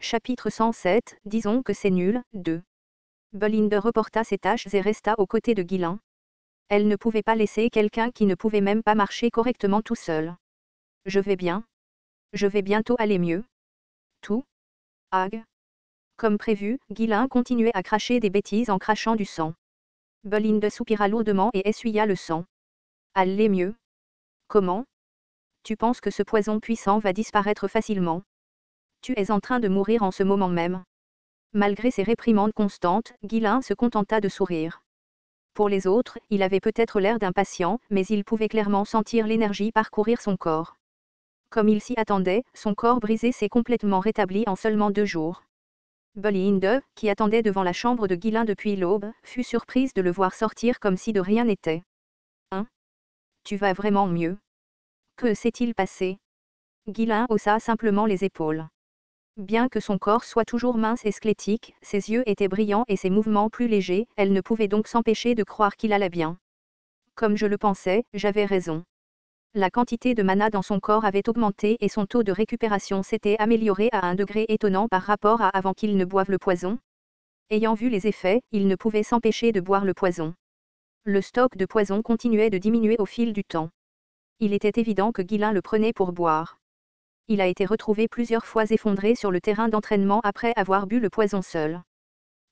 Chapitre 107, disons que c'est nul, 2. Belinda reporta ses tâches et resta aux côtés de Ghislain. Elle ne pouvait pas laisser quelqu'un qui ne pouvait même pas marcher correctement tout seul. Je vais bien. Je vais bientôt aller mieux. Tout. Ag. Comme prévu, Ghislain continuait à cracher des bêtises en crachant du sang. Belinda soupira lourdement et essuya le sang. Allez mieux. Comment? Tu penses que ce poison puissant va disparaître facilement? Tu es en train de mourir en ce moment même. Malgré ses réprimandes constantes, Ghislain se contenta de sourire. Pour les autres, il avait peut-être l'air d'impatient, mais il pouvait clairement sentir l'énergie parcourir son corps. Comme il s'y attendait, son corps brisé s'est complètement rétabli en seulement 2 jours. Belinda, qui attendait devant la chambre de Ghislain depuis l'aube, fut surprise de le voir sortir comme si de rien n'était. Hein? Tu vas vraiment mieux? Que s'est-il passé? Ghislain haussa simplement les épaules. Bien que son corps soit toujours mince et squelettique, ses yeux étaient brillants et ses mouvements plus légers, elle ne pouvait donc s'empêcher de croire qu'il allait bien. Comme je le pensais, j'avais raison. La quantité de mana dans son corps avait augmenté et son taux de récupération s'était amélioré à un degré étonnant par rapport à avant qu'il ne boive le poison. Ayant vu les effets, il ne pouvait s'empêcher de boire le poison. Le stock de poison continuait de diminuer au fil du temps. Il était évident que Ghislain le prenait pour boire. Il a été retrouvé plusieurs fois effondré sur le terrain d'entraînement après avoir bu le poison seul.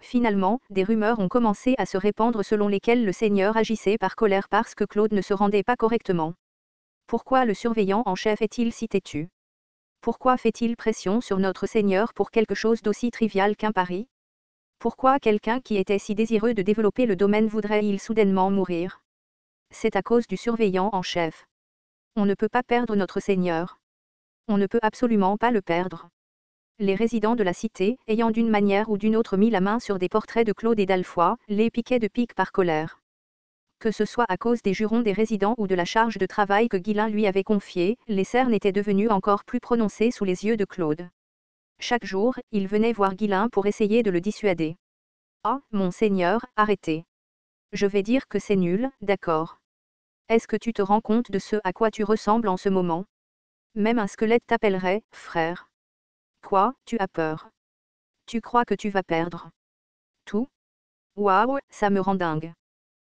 Finalement, des rumeurs ont commencé à se répandre selon lesquelles le seigneur agissait par colère parce que Claude ne se rendait pas correctement. Pourquoi le surveillant en chef est-il si têtu? Pourquoi fait-il pression sur notre seigneur pour quelque chose d'aussi trivial qu'un pari? Pourquoi quelqu'un qui était si désireux de développer le domaine voudrait-il soudainement mourir? C'est à cause du surveillant en chef. On ne peut pas perdre notre seigneur. On ne peut absolument pas le perdre. Les résidents de la cité, ayant d'une manière ou d'une autre mis la main sur des portraits de Claude et d'Alfoy, les piquaient de pique par colère. Que ce soit à cause des jurons des résidents ou de la charge de travail que Ghislain lui avait confiée, les cernes étaient devenues encore plus prononcées sous les yeux de Claude. Chaque jour, il venait voir Ghislain pour essayer de le dissuader. Ah, mon seigneur, arrêtez. Je vais dire que c'est nul, d'accord. Est-ce que tu te rends compte de ce à quoi tu ressembles en ce moment? Même un squelette t'appellerait, frère. Quoi, tu as peur? Tu crois que tu vas perdre tout? Waouh, ça me rend dingue.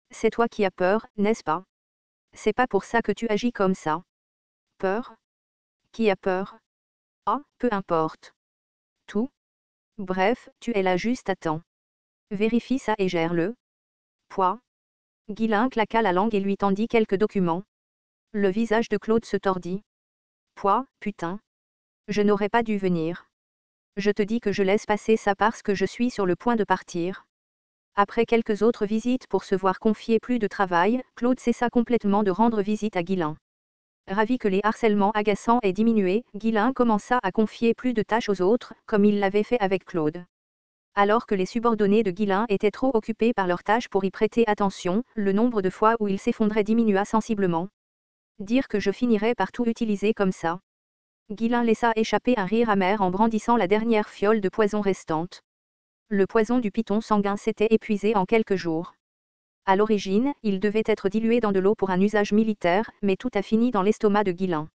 C'est toi qui as peur, n'est-ce pas? C'est pas pour ça que tu agis comme ça. Peur? Qui a peur? Ah, peu importe. Tout? Bref, tu es là juste à temps. Vérifie ça et gère-le. Quoi? Ghislain claqua la langue et lui tendit quelques documents. Le visage de Claude se tordit. Quoi, putain? Je n'aurais pas dû venir. Je te dis que je laisse passer ça parce que je suis sur le point de partir. Après quelques autres visites pour se voir confier plus de travail, Claude cessa complètement de rendre visite à Ghislain. Ravi que les harcèlements agaçants aient diminué, Ghislain commença à confier plus de tâches aux autres, comme il l'avait fait avec Claude. Alors que les subordonnés de Ghislain étaient trop occupés par leurs tâches pour y prêter attention, le nombre de fois où il s'effondrait diminua sensiblement. Dire que je finirais par tout utiliser comme ça. Ghislain laissa échapper un rire amer en brandissant la dernière fiole de poison restante. Le poison du python sanguin s'était épuisé en quelques jours. À l'origine, il devait être dilué dans de l'eau pour un usage militaire, mais tout a fini dans l'estomac de Ghislain.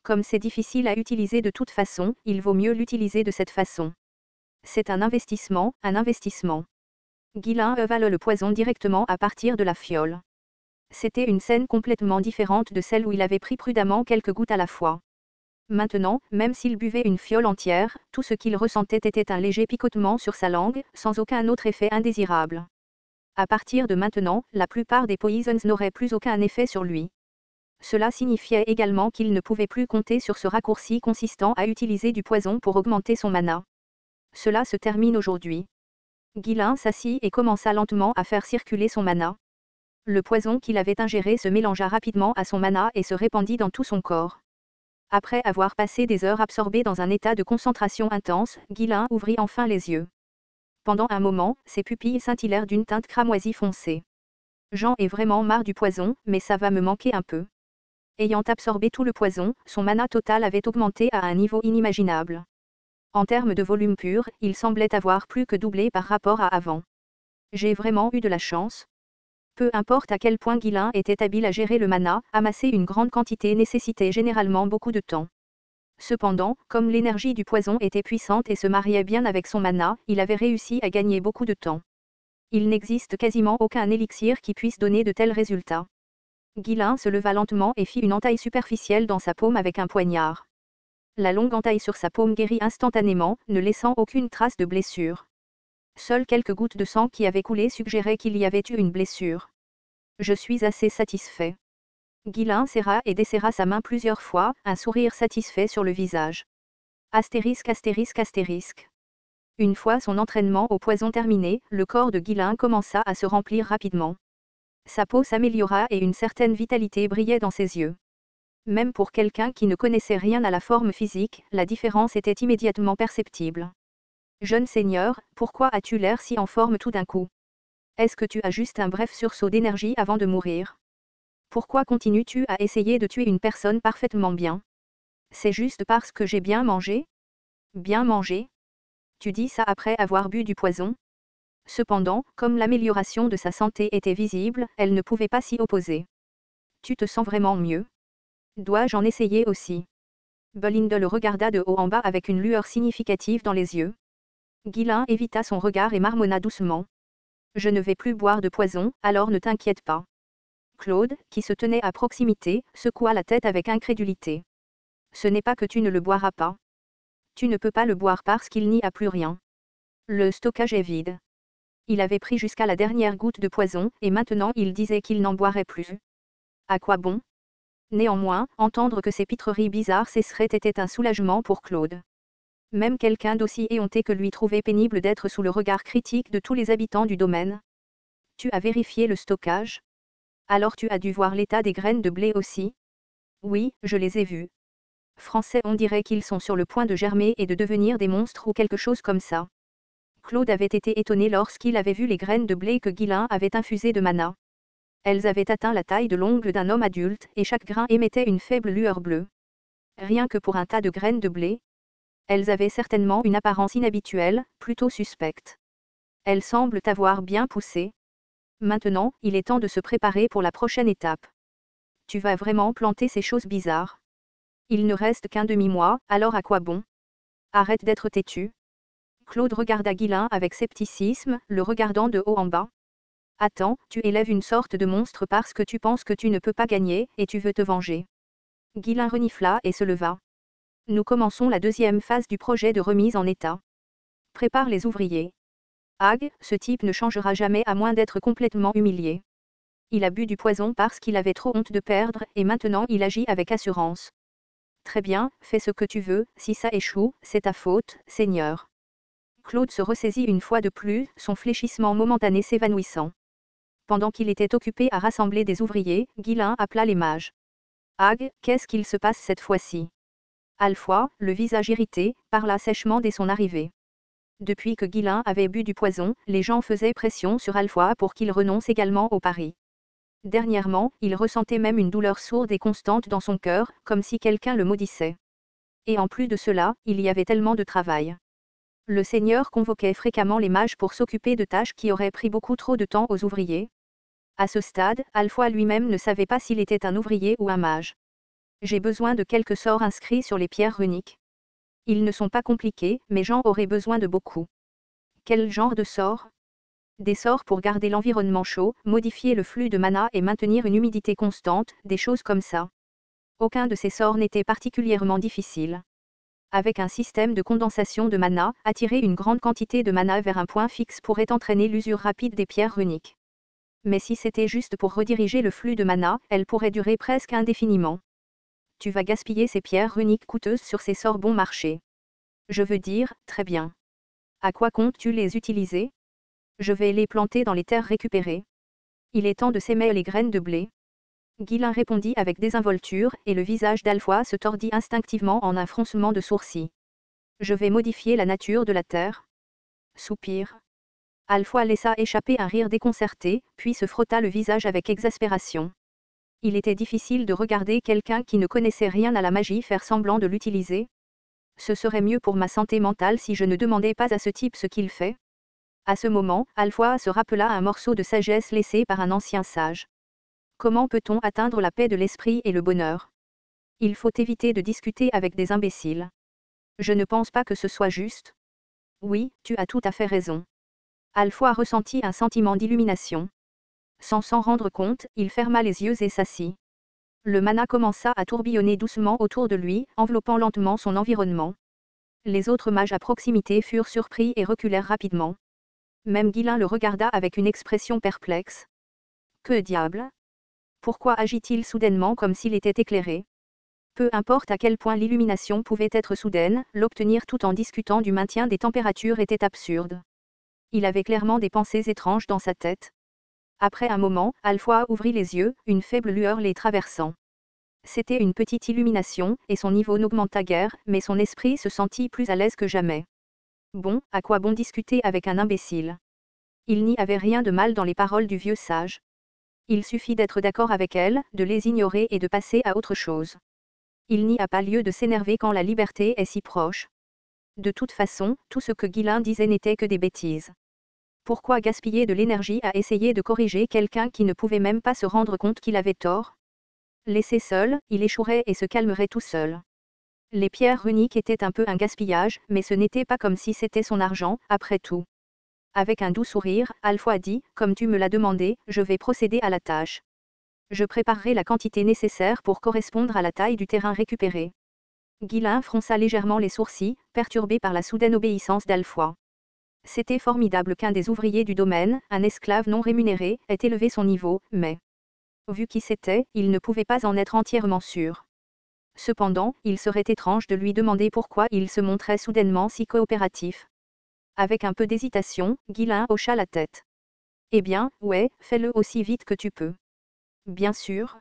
Comme c'est difficile à utiliser de toute façon, il vaut mieux l'utiliser de cette façon. C'est un investissement, un investissement. Ghislain avale le poison directement à partir de la fiole. C'était une scène complètement différente de celle où il avait pris prudemment quelques gouttes à la fois. Maintenant, même s'il buvait une fiole entière, tout ce qu'il ressentait était un léger picotement sur sa langue, sans aucun autre effet indésirable. À partir de maintenant, la plupart des poisons n'auraient plus aucun effet sur lui. Cela signifiait également qu'il ne pouvait plus compter sur ce raccourci consistant à utiliser du poison pour augmenter son mana. Cela se termine aujourd'hui. Ghislain s'assit et commença lentement à faire circuler son mana. Le poison qu'il avait ingéré se mélangea rapidement à son mana et se répandit dans tout son corps. Après avoir passé des heures absorbé dans un état de concentration intense, Ghislain ouvrit enfin les yeux. Pendant un moment, ses pupilles scintillèrent d'une teinte cramoisie foncée. J'en ai vraiment marre du poison, mais ça va me manquer un peu. Ayant absorbé tout le poison, son mana total avait augmenté à un niveau inimaginable. En termes de volume pur, il semblait avoir plus que doublé par rapport à avant. J'ai vraiment eu de la chance. Peu importe à quel point Ghislain était habile à gérer le mana, amasser une grande quantité nécessitait généralement beaucoup de temps. Cependant, comme l'énergie du poison était puissante et se mariait bien avec son mana, il avait réussi à gagner beaucoup de temps. Il n'existe quasiment aucun élixir qui puisse donner de tels résultats. Guilain se leva lentement et fit une entaille superficielle dans sa paume avec un poignard. La longue entaille sur sa paume guérit instantanément, ne laissant aucune trace de blessure. Seules quelques gouttes de sang qui avaient coulé suggéraient qu'il y avait eu une blessure. Je suis assez satisfait. Guilain serra et desserra sa main plusieurs fois, un sourire satisfait sur le visage. Astérisque astérisque astérisque. Une fois son entraînement au poison terminé, le corps de Guilain commença à se remplir rapidement. Sa peau s'améliora et une certaine vitalité brillait dans ses yeux. Même pour quelqu'un qui ne connaissait rien à la forme physique, la différence était immédiatement perceptible. Jeune seigneur, pourquoi as-tu l'air si en forme tout d'un coup? Est-ce que tu as juste un bref sursaut d'énergie avant de mourir? Pourquoi continues-tu à essayer de tuer une personne parfaitement bien? C'est juste parce que j'ai bien mangé? Bien mangé? Tu dis ça après avoir bu du poison? Cependant, comme l'amélioration de sa santé était visible, elle ne pouvait pas s'y opposer. Tu te sens vraiment mieux? Dois-je en essayer aussi? Belinda le regarda de haut en bas avec une lueur significative dans les yeux. Guilain évita son regard et marmonna doucement. Je ne vais plus boire de poison, alors ne t'inquiète pas. Claude, qui se tenait à proximité, secoua la tête avec incrédulité. Ce n'est pas que tu ne le boiras pas. Tu ne peux pas le boire parce qu'il n'y a plus rien. Le stockage est vide. Il avait pris jusqu'à la dernière goutte de poison, et maintenant il disait qu'il n'en boirait plus. À quoi bon? Néanmoins, entendre que ces pitreries bizarres cesseraient était un soulagement pour Claude. Même quelqu'un d'aussi éhonté que lui trouvait pénible d'être sous le regard critique de tous les habitants du domaine. Tu as vérifié le stockage? Alors tu as dû voir l'état des graines de blé aussi? Oui, je les ai vues. Français, on dirait qu'ils sont sur le point de germer et de devenir des monstres ou quelque chose comme ça. Claude avait été étonné lorsqu'il avait vu les graines de blé que Guilain avait infusées de mana. Elles avaient atteint la taille de l'ongle d'un homme adulte, et chaque grain émettait une faible lueur bleue. Rien que pour un tas de graines de blé. Elles avaient certainement une apparence inhabituelle, plutôt suspecte. Elles semblent avoir bien poussé. Maintenant, il est temps de se préparer pour la prochaine étape. Tu vas vraiment planter ces choses bizarres. Il ne reste qu'un demi-mois, alors à quoi bon? Arrête d'être têtu. Claude regarda Guilain avec scepticisme, le regardant de haut en bas. Attends, tu élèves une sorte de monstre parce que tu penses que tu ne peux pas gagner, et tu veux te venger. Guilain renifla et se leva. Nous commençons la deuxième phase du projet de remise en état. Prépare les ouvriers. Hag, ce type ne changera jamais à moins d'être complètement humilié. Il a bu du poison parce qu'il avait trop honte de perdre, et maintenant il agit avec assurance. Très bien, fais ce que tu veux, si ça échoue, c'est ta faute, Seigneur. Claude se ressaisit une fois de plus, son fléchissement momentané s'évanouissant. Pendant qu'il était occupé à rassembler des ouvriers, Guilain appela les mages. Hag, qu'est-ce qu'il se passe cette fois-ci? Alpha, le visage irrité, parla sèchement dès son arrivée. Depuis que Guilain avait bu du poison, les gens faisaient pression sur Alpha pour qu'il renonce également au pari. Dernièrement, il ressentait même une douleur sourde et constante dans son cœur, comme si quelqu'un le maudissait. Et en plus de cela, il y avait tellement de travail. Le Seigneur convoquait fréquemment les mages pour s'occuper de tâches qui auraient pris beaucoup trop de temps aux ouvriers. À ce stade, Alpha lui-même ne savait pas s'il était un ouvrier ou un mage. J'ai besoin de quelques sorts inscrits sur les pierres runiques. Ils ne sont pas compliqués, mais j'en aurais besoin de beaucoup. Quel genre de sorts? Des sorts pour garder l'environnement chaud, modifier le flux de mana et maintenir une humidité constante, des choses comme ça. Aucun de ces sorts n'était particulièrement difficile. Avec un système de condensation de mana, attirer une grande quantité de mana vers un point fixe pourrait entraîner l'usure rapide des pierres runiques. Mais si c'était juste pour rediriger le flux de mana, elle pourrait durer presque indéfiniment. Tu vas gaspiller ces pierres runiques coûteuses sur ces sorts bon marché. Je veux dire, très bien. À quoi comptes-tu les utiliser? Je vais les planter dans les terres récupérées. Il est temps de s'aimer les graines de blé. Guilain répondit avec désinvolture, et le visage d'Alpha se tordit instinctivement en un froncement de sourcils. Je vais modifier la nature de la terre. Soupir. Alpha laissa échapper un rire déconcerté, puis se frotta le visage avec exaspération. Il était difficile de regarder quelqu'un qui ne connaissait rien à la magie faire semblant de l'utiliser. Ce serait mieux pour ma santé mentale si je ne demandais pas à ce type ce qu'il fait. À ce moment, Alpha se rappela un morceau de sagesse laissé par un ancien sage. Comment peut-on atteindre la paix de l'esprit et le bonheur? Il faut éviter de discuter avec des imbéciles. Je ne pense pas que ce soit juste. Oui, tu as tout à fait raison. Alpha ressentit un sentiment d'illumination. Sans s'en rendre compte, il ferma les yeux et s'assit. Le mana commença à tourbillonner doucement autour de lui, enveloppant lentement son environnement. Les autres mages à proximité furent surpris et reculèrent rapidement. Même Guilin le regarda avec une expression perplexe. Que diable? Pourquoi agit-il soudainement comme s'il était éclairé? Peu importe à quel point l'illumination pouvait être soudaine, l'obtenir tout en discutant du maintien des températures était absurde. Il avait clairement des pensées étranges dans sa tête. Après un moment, Alpha ouvrit les yeux, une faible lueur les traversant. C'était une petite illumination, et son niveau n'augmenta guère, mais son esprit se sentit plus à l'aise que jamais. Bon, à quoi bon discuter avec un imbécile? Il n'y avait rien de mal dans les paroles du vieux sage. Il suffit d'être d'accord avec elles, de les ignorer et de passer à autre chose. Il n'y a pas lieu de s'énerver quand la liberté est si proche. De toute façon, tout ce que Guilin disait n'était que des bêtises. Pourquoi gaspiller de l'énergie à essayer de corriger quelqu'un qui ne pouvait même pas se rendre compte qu'il avait tort? Laissé seul, il échouerait et se calmerait tout seul. Les pierres runiques étaient un peu un gaspillage, mais ce n'était pas comme si c'était son argent, après tout. Avec un doux sourire, Alpha dit, comme tu me l'as demandé, je vais procéder à la tâche. Je préparerai la quantité nécessaire pour correspondre à la taille du terrain récupéré. Guilin fronça légèrement les sourcils, perturbé par la soudaine obéissance d'Alpha. C'était formidable qu'un des ouvriers du domaine, un esclave non rémunéré, ait élevé son niveau, mais, vu qui c'était, il ne pouvait pas en être entièrement sûr. Cependant, il serait étrange de lui demander pourquoi il se montrait soudainement si coopératif. Avec un peu d'hésitation, Guilin hocha la tête. Eh bien, ouais, fais-le aussi vite que tu peux. Bien sûr.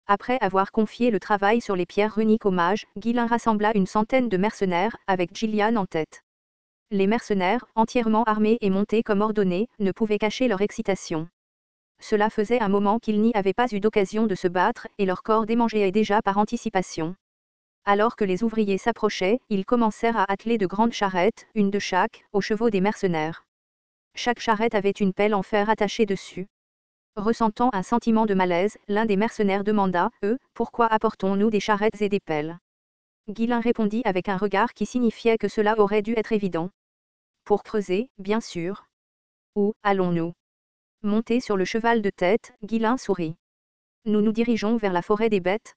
Après avoir confié le travail sur les pierres runiques aux mages, Guilin rassembla une centaine de mercenaires, avec Gillian en tête. Les mercenaires, entièrement armés et montés comme ordonné, ne pouvaient cacher leur excitation. Cela faisait un moment qu'ils n'y avaient pas eu d'occasion de se battre, et leur corps démangeait déjà par anticipation. Alors que les ouvriers s'approchaient, ils commencèrent à atteler de grandes charrettes, une de chaque, aux chevaux des mercenaires. Chaque charrette avait une pelle en fer attachée dessus. Ressentant un sentiment de malaise, l'un des mercenaires demanda, pourquoi apportons-nous des charrettes et des pelles? Guilin répondit avec un regard qui signifiait que cela aurait dû être évident. Pour creuser, bien sûr. Où allons-nous? Monté sur le cheval de tête, Guilin sourit. Nous nous dirigeons vers la forêt des bêtes.